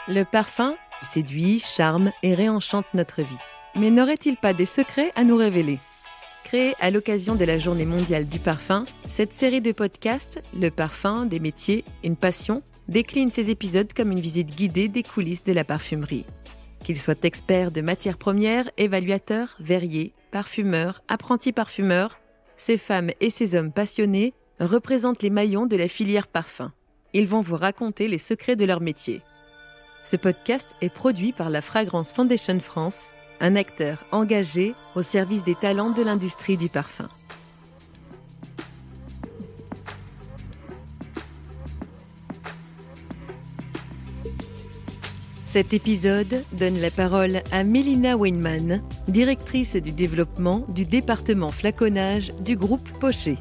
Le parfum séduit, charme et réenchante notre vie. Mais n'aurait-il pas des secrets à nous révéler ? Créée à l'occasion de la Journée mondiale du parfum, cette série de podcasts, Le parfum, des métiers, une passion, décline ses épisodes comme une visite guidée des coulisses de la parfumerie. Qu'ils soient experts de matières premières, évaluateurs, verriers, parfumeurs, apprentis parfumeurs, ces femmes et ces hommes passionnés représentent les maillons de la filière parfum. Ils vont vous raconter les secrets de leur métier. Ce podcast est produit par la Fragrance Foundation France, un acteur engagé au service des talents de l'industrie du parfum. Cet épisode donne la parole à Mélina Weinmann, directrice du développement du département flaconnage du groupe Pochet.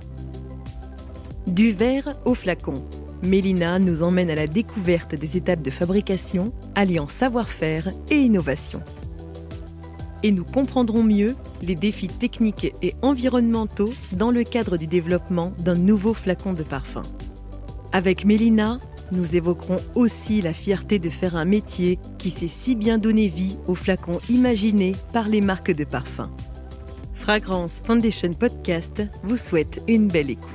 Du verre au flacon, Mélina nous emmène à la découverte des étapes de fabrication, alliant savoir-faire et innovation. Et nous comprendrons mieux les défis techniques et environnementaux dans le cadre du développement d'un nouveau flacon de parfum. Avec Mélina, nous évoquerons aussi la fierté de faire un métier qui sait si bien donner vie aux flacons imaginés par les marques de parfum. Fragrance Foundation Podcast vous souhaite une belle écoute.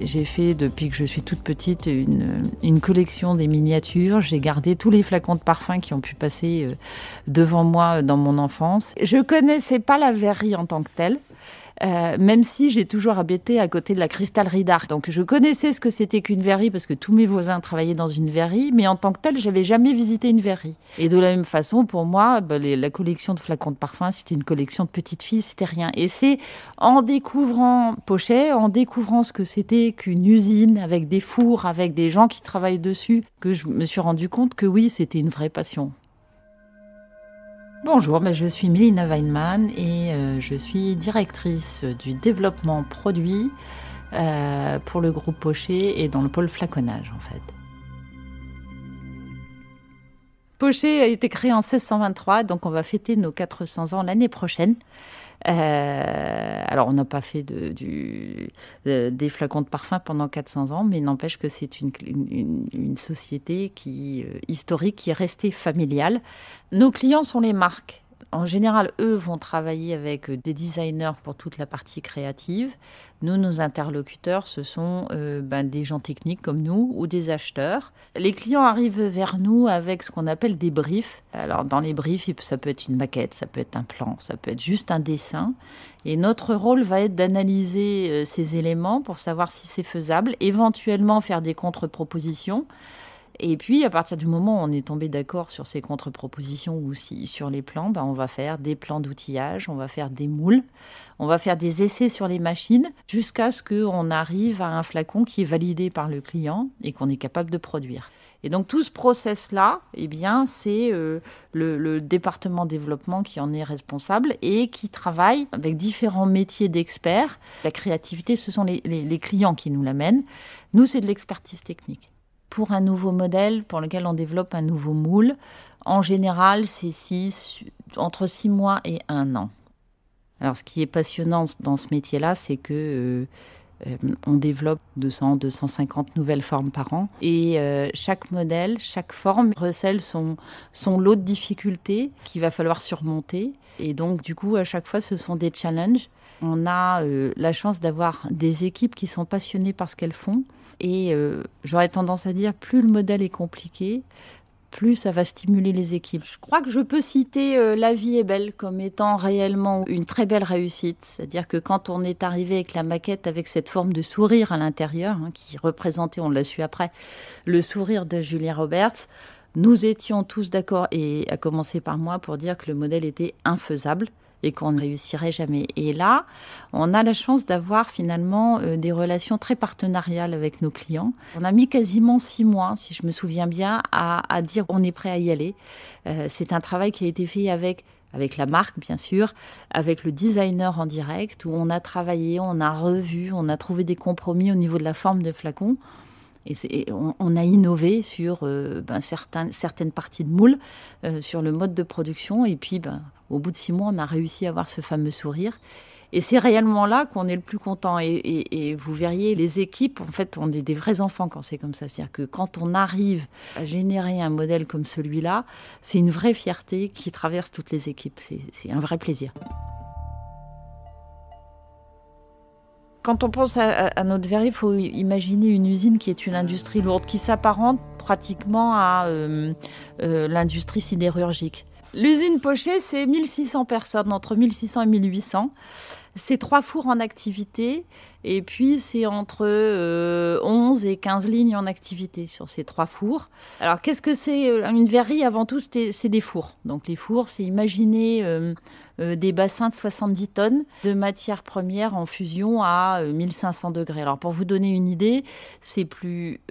J'ai fait, depuis que je suis toute petite, une collection des miniatures. J'ai gardé tous les flacons de parfum qui ont pu passer devant moi dans mon enfance. Je connaissais pas la verrerie en tant que telle, même si j'ai toujours habité à côté de la cristallerie d'art. Donc je connaissais ce que c'était qu'une verrerie parce que tous mes voisins travaillaient dans une verrerie, mais en tant que telle, j'avais jamais visité une verrerie. Et de la même façon, pour moi, la collection de flacons de parfum, c'était une collection de petites filles, c'était rien. Et c'est en découvrant Pochet, en découvrant ce que c'était qu'une usine avec des fours, avec des gens qui travaillent dessus, que je me suis rendu compte que oui, c'était une vraie passion. Bonjour, je suis Mélina Weinmann et je suis directrice du développement produit pour le groupe Pochet et dans le pôle flaconnage en fait. Pochet a été créé en 1623, donc on va fêter nos 400 ans l'année prochaine. Alors on n'a pas fait des flacons de parfum pendant 400 ans, mais n'empêche que c'est une société historique qui est restée familiale. Nos clients sont les marques. En général, eux vont travailler avec des designers pour toute la partie créative. Nous, nos interlocuteurs, ce sont des gens techniques comme nous ou des acheteurs. Les clients arrivent vers nous avec ce qu'on appelle des briefs. Alors, dans les briefs, ça peut être une maquette, ça peut être un plan, ça peut être juste un dessin. Et notre rôle va être d'analyser ces éléments pour savoir si c'est faisable, éventuellement faire des contre-propositions. Et puis, à partir du moment où on est tombé d'accord sur ces contre-propositions ou sur les plans, on va faire des plans d'outillage, on va faire des moules, on va faire des essais sur les machines jusqu'à ce qu'on arrive à un flacon qui est validé par le client et qu'on est capable de produire. Et donc, tout ce process-là, c'est le département développement qui en est responsable et qui travaille avec différents métiers d'experts. La créativité, ce sont les clients qui nous l'amènent. Nous, c'est de l'expertise technique. Pour un nouveau modèle pour lequel on développe un nouveau moule, en général, c'est entre 6 mois et 1 an. Alors, ce qui est passionnant dans ce métier-là, c'est que on développe 200-250 nouvelles formes par an. Et chaque modèle, chaque forme recèle son lot de difficultés qu'il va falloir surmonter. Et donc, du coup, à chaque fois, ce sont des challenges. On a la chance d'avoir des équipes qui sont passionnées par ce qu'elles font. Et j'aurais tendance à dire, plus le modèle est compliqué, plus ça va stimuler les équipes. Je crois que je peux citer La vie est belle comme étant réellement une très belle réussite. C'est-à-dire que quand on est arrivé avec la maquette, avec cette forme de sourire à l'intérieur, qui représentait, on l'a su après, le sourire de Julia Roberts, nous étions tous d'accord, et à commencer par moi, pour dire que le modèle était infaisable et qu'on ne réussirait jamais. Et là, on a la chance d'avoir finalement des relations très partenariales avec nos clients. On a mis quasiment 6 mois, si je me souviens bien, à dire on est prêt à y aller. C'est un travail qui a été fait avec la marque, bien sûr, avec le designer en direct, où on a travaillé, on a revu, on a trouvé des compromis au niveau de la forme de flacon. On a innové sur certaines parties de moule, sur le mode de production. Et puis, au bout de 6 mois, on a réussi à avoir ce fameux sourire. Et c'est réellement là qu'on est le plus content. Et vous verriez, les équipes, en fait, on est des vrais enfants quand c'est comme ça. C'est-à-dire que quand on arrive à générer un modèle comme celui-là, c'est une vraie fierté qui traverse toutes les équipes. C'est un vrai plaisir. Quand on pense à notre verrier, il faut imaginer une usine qui est une industrie lourde, qui s'apparente pratiquement à l'industrie sidérurgique. L'usine Pochet, c'est 1600 personnes, entre 1600 et 1800. C'est 3 fours en activité et puis c'est entre 11 et 15 lignes en activité sur ces 3 fours. Alors qu'est-ce que c'est une verrerie? Avant tout, c'est des fours. Donc les fours, c'est imaginer des bassins de 70 tonnes de matières premières en fusion à 1500 degrés. Alors pour vous donner une idée, c'est plus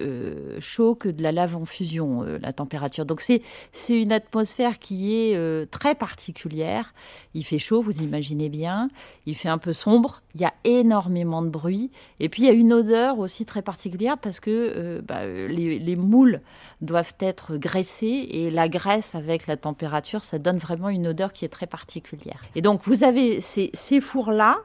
chaud que de la lave en fusion, la température. Donc c'est une atmosphère qui est très particulière. Il fait chaud, vous imaginez bien. Il fait un peu sombre. Il y a énormément de bruit. Et puis il y a une odeur aussi très particulière parce que les moules doivent être graissés et la graisse avec la température, ça donne vraiment une odeur qui est très particulière. Et donc, vous avez ces fours-là,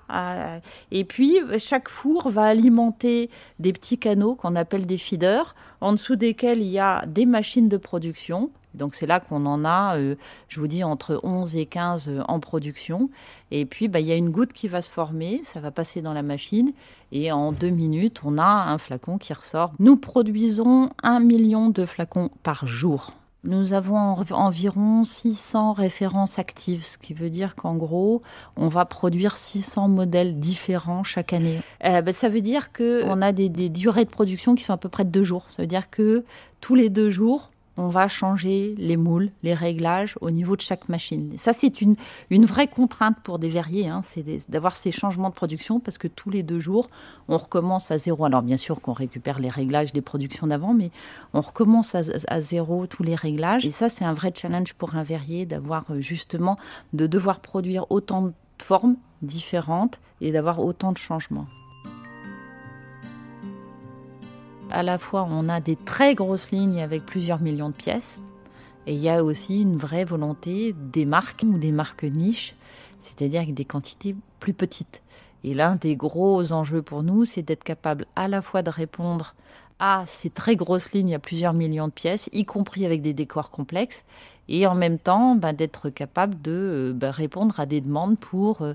et puis chaque four va alimenter des petits canaux qu'on appelle des feeders, en dessous desquels il y a des machines de production. Donc, c'est là qu'on en a, je vous dis, entre 11 et 15 en production. Et puis, il y a une goutte qui va se former, ça va passer dans la machine. Et en 2 minutes, on a un flacon qui ressort. Nous produisons 1 million de flacons par jour. Nous avons environ 600 références actives, ce qui veut dire qu'en gros, on va produire 600 modèles différents chaque année. Ça veut dire qu'on a des durées de production qui sont à peu près de 2 jours. Ça veut dire que tous les 2 jours, on va changer les moules, les réglages au niveau de chaque machine. Et ça, c'est une vraie contrainte pour des verriers, c'est d'avoir ces changements de production parce que tous les 2 jours, on recommence à zéro. Alors bien sûr qu'on récupère les réglages des productions d'avant, mais on recommence à zéro tous les réglages. Et ça, c'est un vrai challenge pour un verrier d'avoir justement, de devoir produire autant de formes différentes et d'avoir autant de changements. À la fois, on a des très grosses lignes avec plusieurs millions de pièces. Et il y a aussi une vraie volonté des marques ou des marques niches, c'est-à-dire avec des quantités plus petites. Et l'un des gros enjeux pour nous, c'est d'être capable à la fois de répondre à ces très grosses lignes à plusieurs millions de pièces, y compris avec des décors complexes, et en même temps d'être capable de répondre à des demandes pour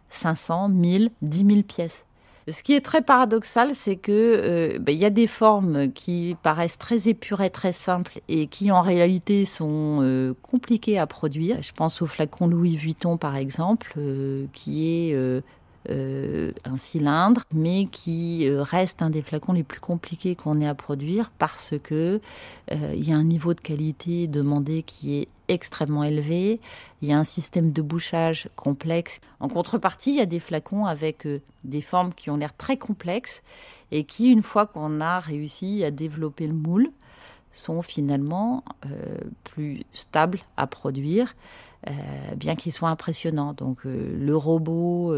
500, 1000, 10 000 pièces. Ce qui est très paradoxal, c'est que y a des formes qui paraissent très épurées, très simples et qui en réalité sont compliquées à produire. Je pense au flacon Louis Vuitton par exemple, qui est un cylindre, mais qui reste un des flacons les plus compliqués qu'on ait à produire parce que il y a un niveau de qualité demandé qui est extrêmement élevé, il y a un système de bouchage complexe. En contrepartie, il y a des flacons avec des formes qui ont l'air très complexes et qui, une fois qu'on a réussi à développer le moule, sont finalement plus stables à produire, bien qu'ils soient impressionnants. Donc le robot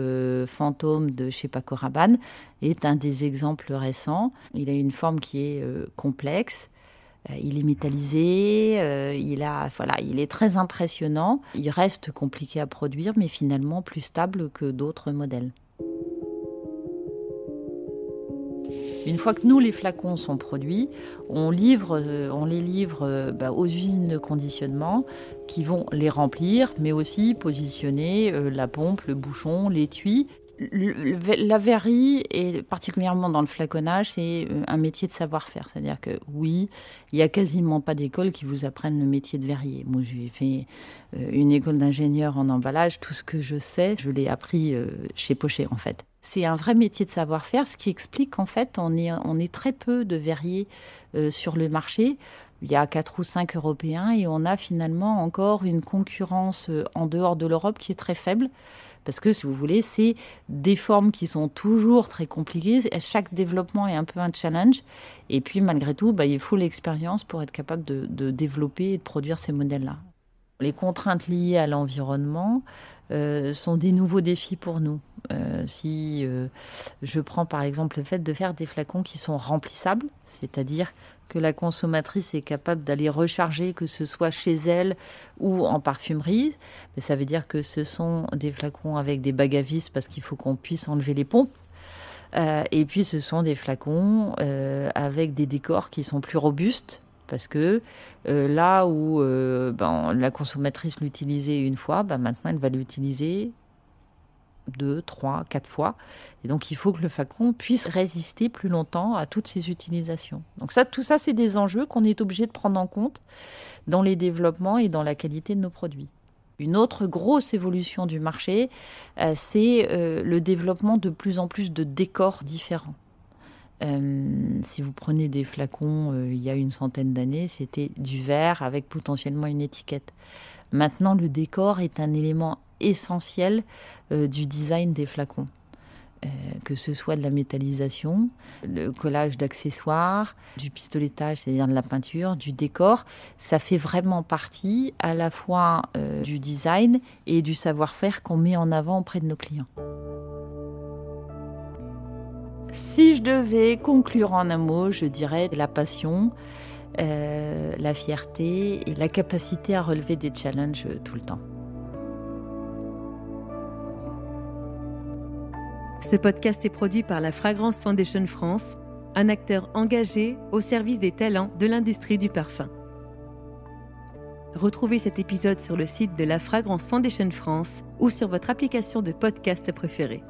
fantôme de chez Paco Rabanne est un des exemples récents. Il a une forme qui est complexe. Il est métallisé, il est très impressionnant. Il reste compliqué à produire, mais finalement plus stable que d'autres modèles. Une fois que nous, les flacons sont produits, on les livre aux usines de conditionnement qui vont les remplir, mais aussi positionner la pompe, le bouchon, l'étui. La verrerie, et particulièrement dans le flaconnage, c'est un métier de savoir-faire. C'est-à-dire que oui, il n'y a quasiment pas d'école qui vous apprenne le métier de verrier. Moi, j'ai fait une école d'ingénieur en emballage. Tout ce que je sais, je l'ai appris chez Pochet, en fait. C'est un vrai métier de savoir-faire, ce qui explique qu'en fait, on est très peu de verriers sur le marché. Il y a 4 ou 5 Européens et on a finalement encore une concurrence en dehors de l'Europe qui est très faible. Parce que, si vous voulez, c'est des formes qui sont toujours très compliquées. Chaque développement est un peu un challenge. Et puis, malgré tout, il faut l'expérience pour être capable de développer et de produire ces modèles-là. Les contraintes liées à l'environnement sont des nouveaux défis pour nous. Si je prends par exemple le fait de faire des flacons qui sont remplissables, c'est-à-dire que la consommatrice est capable d'aller recharger, que ce soit chez elle ou en parfumerie. Mais ça veut dire que ce sont des flacons avec des bagues à vis parce qu'il faut qu'on puisse enlever les pompes. Et puis ce sont des flacons avec des décors qui sont plus robustes parce que là où la consommatrice l'utilisait une fois, maintenant elle va l'utiliser 2, 3, 4 fois. Et donc, il faut que le flacon puisse résister plus longtemps à toutes ces utilisations. Donc tout ça, c'est des enjeux qu'on est obligé de prendre en compte dans les développements et dans la qualité de nos produits. Une autre grosse évolution du marché, c'est le développement de plus en plus de décors différents. Si vous prenez des flacons il y a une centaine d'années, c'était du verre avec potentiellement une étiquette. Maintenant, le décor est un élément essentiel du design des flacons. Que ce soit de la métallisation, le collage d'accessoires, du pistoletage, c'est-à-dire de la peinture, du décor, ça fait vraiment partie à la fois du design et du savoir-faire qu'on met en avant auprès de nos clients. Si je devais conclure en un mot, je dirais la passion, la fierté et la capacité à relever des challenges tout le temps. Ce podcast est produit par la Fragrance Foundation France, un acteur engagé au service des talents de l'industrie du parfum. Retrouvez cet épisode sur le site de la Fragrance Foundation France ou sur votre application de podcast préférée.